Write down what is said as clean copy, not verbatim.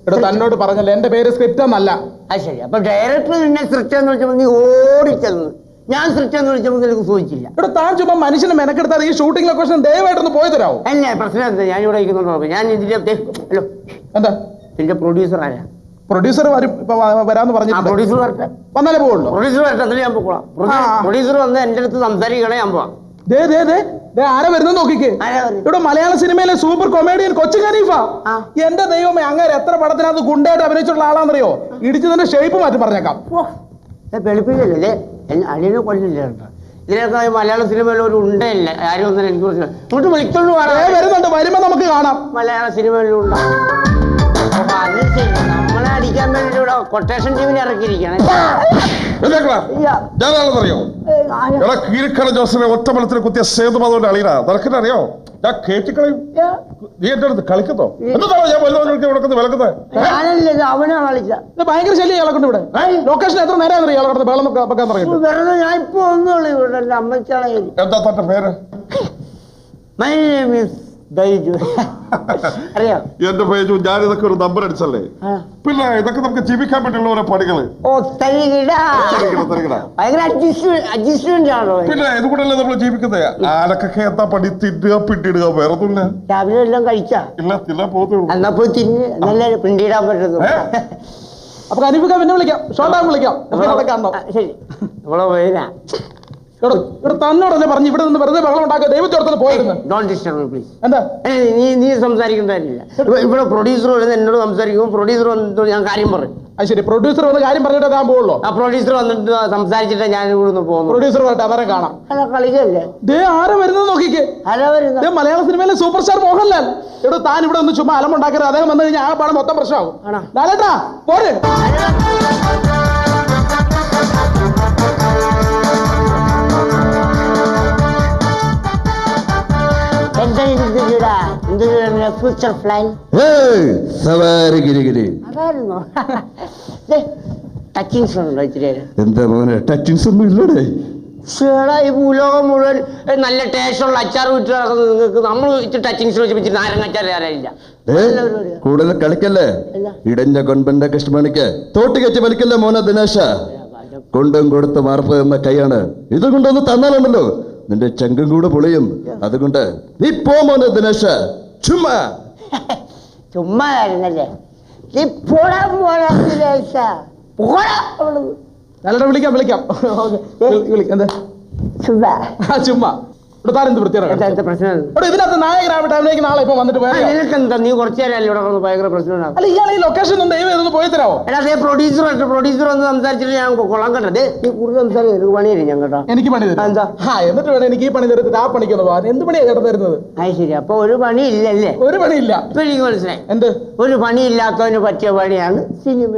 ഇവിടെ തന്നോട് പറഞ്ഞല്ലോ എന്റെ പേര് സ്ക്രിപ്റ്റ് എന്നല്ല. അത് ശരി. അപ്പൊ ഡയറക്ടർ നിന്നെ സ്ക്രിപ്റ്റ് എന്ന് വിളിച്ചപ്പോൾ നീ ഓടിച്ചെന്ന്, ഞാൻ സ്ക്രിപ്റ്റ് എന്ന് വിളിച്ചപ്പോൾ നിനക്ക് സൂചിച്ചില്ല. ഇവിടെ താൻ ചുമ്മാ മനുഷ്യനെ മെനക്കെടുത്താൽ ഈ ഷൂട്ടിംഗ് ലൊക്കേഷൻ ദയവായിട്ടൊന്ന് പോയി തരാമോ? അല്ല പ്രശ്നം എന്താ, ഞാൻ ഇവിടെ ഇരിക്കുന്നുണ്ടോ? ഞാൻ ഇതിന്റെ ഹലോ എന്താ ഇതിന്റെ പ്രൊഡ്യൂസർ ആരാ? പ്രൊഡ്യൂസർ വരാന്ന് പറഞ്ഞു. പ്രൊഡ്യൂസർ വരട്ടെ, വന്നാലേ പോവുള്ളൂ. പ്രൊഡ്യൂസർ വരട്ടെ, അതിൽ ഞാൻ പോകണം. പ്രൊഡ്യൂസർ വന്ന് എന്റെ അടുത്ത് സംസാരിക്കണേ, ഞാൻ പോവാം. ആരാ വരുന്നത് നോക്കിക്കേ. ഇവിടെ മലയാള സിനിമയിലെ സൂപ്പർ കൊമേഡിയൻ കൊച്ചു ഖനീഫ. എന്റെ ദൈവമേ, അങ്ങനെ എത്ര പടത്തിനകത്ത് ഗുണ്ടായിട്ട് അഭിനയിച്ചിട്ടുള്ള ആളാണെന്നറിയോ? ഇടിച്ചു തന്നെ ഷേപ്പ് മാറ്റി പറഞ്ഞേക്കാം. വെളുപ്പില്ലല്ലേ, അടിയനെ കൊല്ലില്ല കേട്ടോ. ഇതിനൊക്കെ മലയാള സിനിമയിൽ ഒരു ഉണ്ടല്ല, ആരും ഒന്നും എനിക്ക് ഇങ്ങോട്ട് വിളിച്ചോണ്ട് വരുന്നുണ്ട്. വരുമ്പോ നമുക്ക് കാണാം. മലയാള സിനിമയിലുണ്ട്. അപ്പൊ അത് ശരി, നമ്മളെ അടിക്കാൻ വേണ്ടിട്ട് ഇവിടെ കൊട്ടേഷൻ ടീമിനെ ഇറക്കിയിരിക്കണം. ഞാനാണെന്നറിയോ? കീരിക്കട ജോസിനെ ഒറ്റമലത്തിൽ കുത്തിയ സേതുമാധവന്റെ അളിയനാ. നിനക്കിനെ അറിയോ? ഞാൻ കേട്ടിക്കളയും. നീ എന്റെ അടുത്ത് കളിക്കുന്നോ? എന്താണ് ഞാൻ വിളക്കുന്നത്? അവനാ കളിച്ച ഭയങ്കര ശല്യം ഇയാളെ കൊണ്ട് ഇവിടെ. ലൊക്കേഷൻ എത്ര നേരം അറിയാം ഇയാളെ വെള്ളം വെക്കാൻ തുടങ്ങി. വെറുതെ ഞാൻ ഇപ്പൊ ഒന്നുള്ളൂ ഇവിടെ അമ്മച്ചാളെ. എന്താ തന്റെ പേര്? My name is Baiju. അറിയോ? എന്റെ ബൈജു, ഞാൻ ഇതൊക്കെ ഒരു നമ്പർ അടിച്ചല്ലേ. പിന്നെ ഇതൊക്കെ നമുക്ക് ജീവിക്കാൻ പറ്റുള്ള ഓരോ പണികള്. പിന്നെ ഇതുകൂടല്ലേ നമ്മൾ ജീവിക്കുന്നത്. ആരൊക്കെ എന്താ പണി? തിന്നുക, പിണ്ടിടുക, വേറെ ഒന്നുമില്ല. രാവിലെ എല്ലാം കഴിച്ചാ? ഇല്ല, തിന്നാൻ പോകുന്നു. എന്നാ പോയി തിന്ന്, നല്ല പിണ്ടിടാൻ പറ്റുന്നു. അപ്പൊ ഖനീഫ പിന്നെ വിളിക്കാം, ഷോട്ടാൻ വിളിക്കാം. ശരി, നമ്മളെ പേരാ. ഇവിടെ തന്നോടല്ലേ പറഞ്ഞു ഇവിടെ നിന്ന് വെറുതെ വെള്ളം ഉണ്ടാക്കുക. ദൈവത്തോടത്ത് പോയിരുന്നു. എന്താ നീ സംസാരിക്കുന്നതല്ല. ഇവിടെ പ്രൊഡ്യൂസർ വന്ന് എന്നോട് സംസാരിക്കുമ്പോൾ പ്രൊഡ്യൂസർ വന്നിട്ട് ഞാൻ കാര്യം പറയും. അത് ശരി, പ്രൊഡ്യൂസർ വന്ന് കാര്യം പറഞ്ഞിട്ട് ഞാൻ പോകുള്ളൂ. ആ പ്രൊഡ്യൂസർ വന്നിട്ട് സംസാരിച്ചിട്ട് ഞാൻ ഇവിടുന്ന് പോകുന്നു. പ്രൊഡ്യൂസർ വരട്ടെ, അവരെ കാണാം. കളിക്കല്ലേ? ആരാ വരുന്നത് നോക്കിക്കേ. മലയാള സിനിമയിലെ സൂപ്പർ സ്റ്റാർ മോഹൻലാൽ. ഇവിടെ താൻ ഇവിടെ ഒന്ന് ചുമ്മാ അലമുണ്ടാക്കരുത്. അദ്ദേഹം വന്നു കഴിഞ്ഞാൽ ആ പാടം മൊത്തം പ്രശ്നമാകും. ലാലേട്ടാ പോരെ. ഫ്യൂച്ചർ പ്ലാൻ ടച്ചിങ്സ് ഉണ്ടോ? ഇച്ചിരി എന്താ മോനെ ടച്ചിങ്സ് ഒന്നും ഇല്ലടേ. ഈ ഭൂലോകം മുഴുവൻ നല്ല ടേസ്റ്റുള്ള അച്ചാർ വിറ്റ് നടക്കുന്നത് നിങ്ങൾക്ക് നമ്മൾ ഇച്ചിരി ടച്ചിങ്സ് വെച്ച് നാരങ്ങച്ചാർ ആരായില്ല. കൂടുതൽ കളിക്കല്ലേ. ഇടഞ്ഞ കൊൻപന്റെ കൃഷ്ണമണിക്ക് തോട്ട് കയറ്റി വലിക്കല്ലേ മോനെ ദിനേശ. കൊണ്ടും കൊടുത്ത് മാർപ്പ് എന്ന കൈയാണ്. ഇത് കൊണ്ടൊന്ന് തന്നാലുണ്ടല്ലോ നിന്റെ ചങ്കും കൂടെ പൊളിയും. അതുകൊണ്ട് നീ പോ മോനെ ദിനേശ. ചുമ്മാ ചുമ്മാ ആയിരുന്നല്ലേ. വിളിക്കാം വിളിക്കാം. എന്താ ചുമ്മാ ഇവിടെ താൻ എന്ത് വൃത്തിയാണ് പ്രശ്നം? ഇതിനകത്ത് നായകനായിട്ട് നാളെ ഇപ്പൊ വന്നിട്ട് നിനക്കെന്താ? നീ കുറച്ചു നേരം ഇവിടെ ഭയങ്കര പ്രശ്നമാണ്. അല്ല ഇയാൾ ഈ ലൊക്കേഷൻ ഒന്ന് ദൈവം ഇതൊന്ന് പോയി തരാമോ? അതേ പ്രൊഡ്യൂസർ വന്ന് സംസാരിച്ചിട്ട് ഞാൻ കൊള്ളാൻ കേട്ടത്. നീ കൂടുതൽ സംസാരിക്കും, എനിക്ക് പണി തരും. ഞാൻ കേട്ടോ എനിക്ക് പണി തരും. എന്താ എന്നിട്ട് വേണം എനിക്ക് ഈ പണി തരുന്നത്. ആ പണിക്കൊന്ന് പോകാൻ. എന്ത് പണിയാ ചേട്ടൻ തരുന്നത്? അത് ശരി, അപ്പൊ ഒരു പണി ഇല്ലല്ലേ? ഒരു പണിയില്ല. ഇപ്പൊ എനിക്ക് മനസ്സിലായി. എന്ത്? ഒരു പണിയില്ലാത്തവന് പറ്റിയ പണിയാണ് സിനിമ.